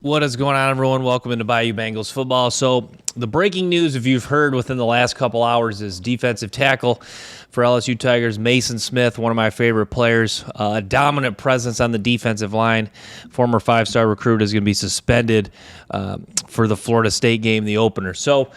What is going on, everyone? Welcome into Bayou Bengals football. So the breaking news, if you've heard within the last couple hours, is defensive tackle for LSU Tigers, Maason Smith, one of my favorite players, a dominant presence on the defensive line. Former five-star recruit is going to be suspended for the Florida State game, the opener. So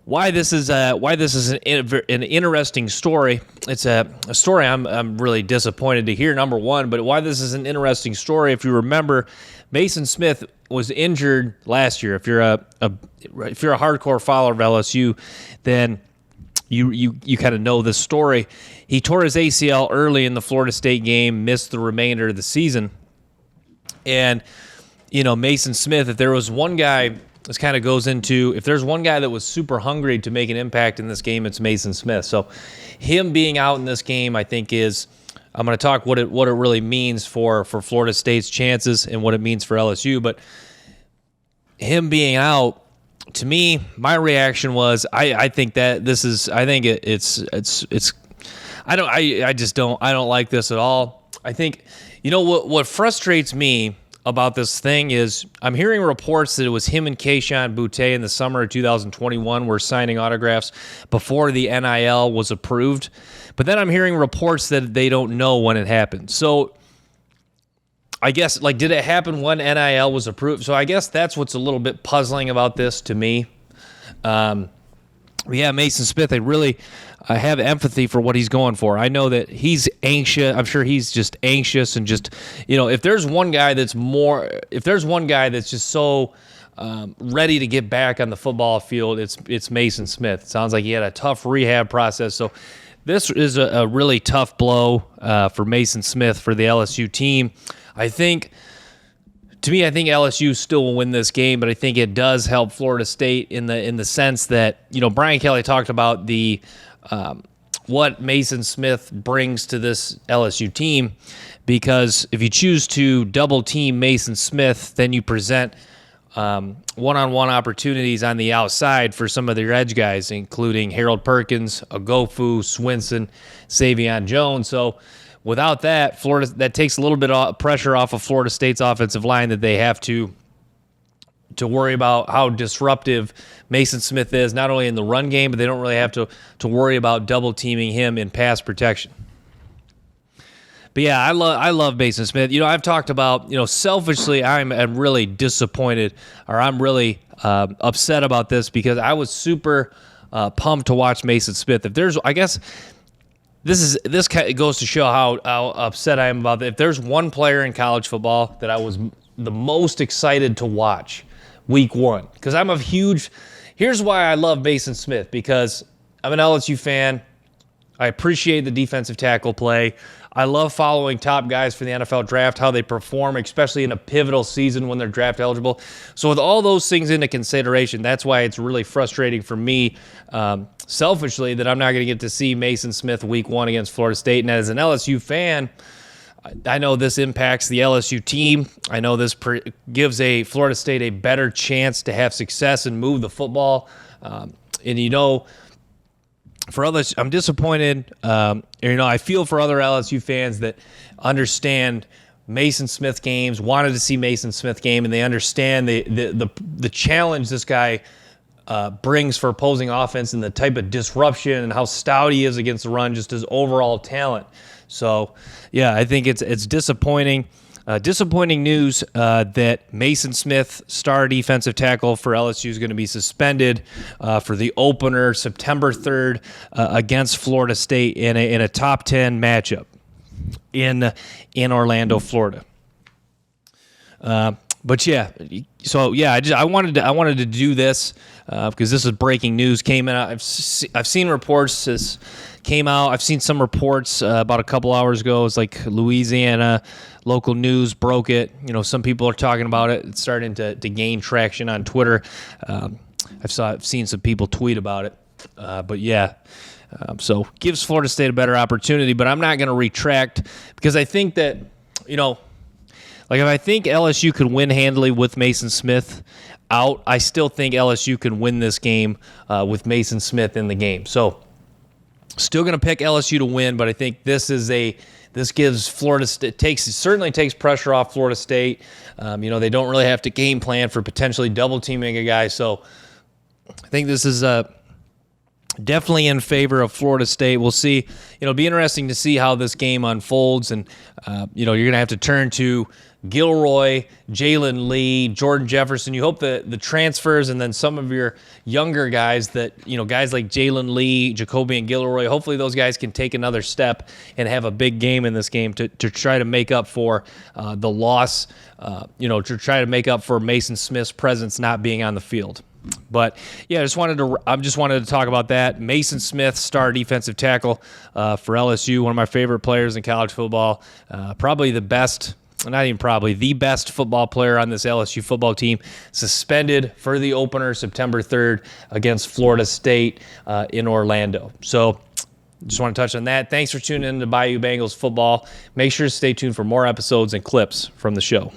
why this is an interesting story. It's a story I'm really disappointed to hear, number one, but why this is an interesting story, if you remember, Maason Smith was injured last year. If you're a hardcore follower of LSU, then you kind of know this story. He tore his ACL early in the Florida State game, missed the remainder of the season. And Maason Smith, if there was one guy, this kind of goes into, if there's one guy that was super hungry to make an impact in this game, it's Maason Smith. So him being out in this game, I think I'm going to talk what it really means for Florida State's chances and what it means for LSU. But him being out, to me, my reaction was I think that this is I think it's I don't like this at all. I think what frustrates me about this thing is I'm hearing reports that it was him and Kayshon Boutte in the summer of 2021 were signing autographs before the NIL was approved. But then I'm hearing reports that they don't know when it happened. So I guess, did it happen when NIL was approved? So I guess that's what's a little bit puzzling about this to me. Maason Smith, I have empathy for what he's going for. I know that he's anxious. I'm sure he's just anxious and just, if there's one guy that's just so ready to get back on the football field, it's Maason Smith. It sounds like he had a tough rehab process. So this is a really tough blow for Maason Smith for the LSU team. I think LSU still will win this game, but I think it does help Florida State in the sense that Brian Kelly talked about the what Maason Smith brings to this LSU team, because if you choose to double team Maason Smith, then you present one-on-one opportunities on the outside for some of their edge guys, including Harold Perkins, Ogofu, Swinson, Savion Jones. So without that, that takes a little bit of pressure off of Florida State's offensive line that they have to worry about how disruptive Maason Smith is, not only in the run game, but they don't really have to worry about double teaming him in pass protection. But yeah, I love Maason Smith. I've talked about, selfishly, I'm really disappointed, or I'm really upset about this, because I was super pumped to watch Maason Smith. This goes to show how upset I am about it. If there's one player in college football that I was the most excited to watch week one, because here's why I love Maason Smith, because I'm an LSU fan. I appreciate the defensive tackle play. I love following top guys for the NFL draft, how they perform, especially in a pivotal season when they're draft eligible. So with all those things into consideration, that's why it's really frustrating for me, selfishly, that I'm not going to get to see Maason Smith week one against Florida State. And as an LSU fan, I know this impacts the LSU team. I know this gives Florida State a better chance to have success and move the football. For others, I'm disappointed. I feel for other LSU fans that understand Maason Smith games, wanted to see Maason Smith game, and they understand the challenge this guy brings for opposing offense and the type of disruption and how stout he is against the run, just his overall talent. So, yeah, I think it's disappointing. Disappointing news that Maason Smith, star defensive tackle for LSU, is going to be suspended for the opener September 3rd against Florida State in a top 10 matchup in Orlando, Florida. But yeah, so yeah, I wanted to do this because this is breaking news. Came in. I've seen reports this came out. I've seen some reports about a couple hours ago. It's like Louisiana local news broke it. Some people are talking about it. It's starting to gain traction on Twitter. I've seen some people tweet about it. But yeah, so gives Florida State a better opportunity. But I'm not going to retract, because I think that if I think LSU could win handily with Maason Smith out, I still think LSU can win this game with Maason Smith in the game. So still going to pick LSU to win, but I think this is this gives Florida State certainly takes pressure off Florida State. They don't really have to game plan for potentially double teaming a guy. So I think this is definitely in favor of Florida State. We'll see. It'll be interesting to see how this game unfolds. And, you're going to have to turn to Gilroy, Jalen Lee, Jordan Jefferson. You hope that the transfers and then some of your younger guys guys like Jalen Lee, Jacoby, and Gilroy, hopefully those guys can take another step and have a big game in this game to try to make up for the loss, to try to make up for Maason Smith's presence not being on the field. But yeah, I just wanted to talk about that. Maason Smith, star defensive tackle for LSU, one of my favorite players in college football, probably the best. Not even probably, the best football player on this LSU football team, suspended for the opener September 3rd against Florida State in Orlando. So just want to touch on that. Thanks for tuning in to Bayou Bengals Football. Make sure to stay tuned for more episodes and clips from the show.